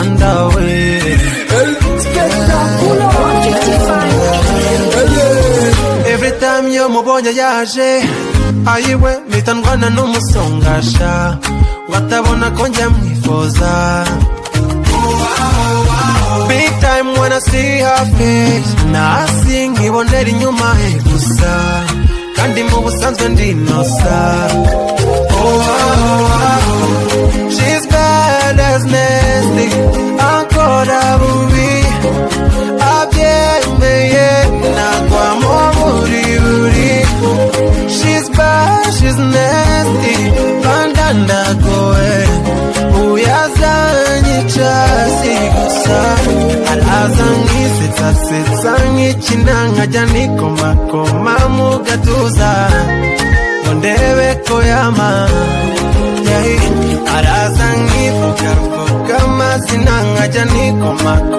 underway. Every time yo mubonye yaje ayiwe mitandwana n'umusongasha watabona ko njya mwifuza. Big time when I see her face nasi nkibonera inyuma gusa kandi mu busanzwe ndinosa. She's bad as nasty ankora bubi abyemeye nagwa mu buriburi. She's bad, she's nasty bandandagowe uyazanyica sigusa araza nk'isetsa nk'ikina nkajya nikomakoma mu gatuza ngo ndebe ko yama. Araza nkivuga amazina nkajya nikomakoma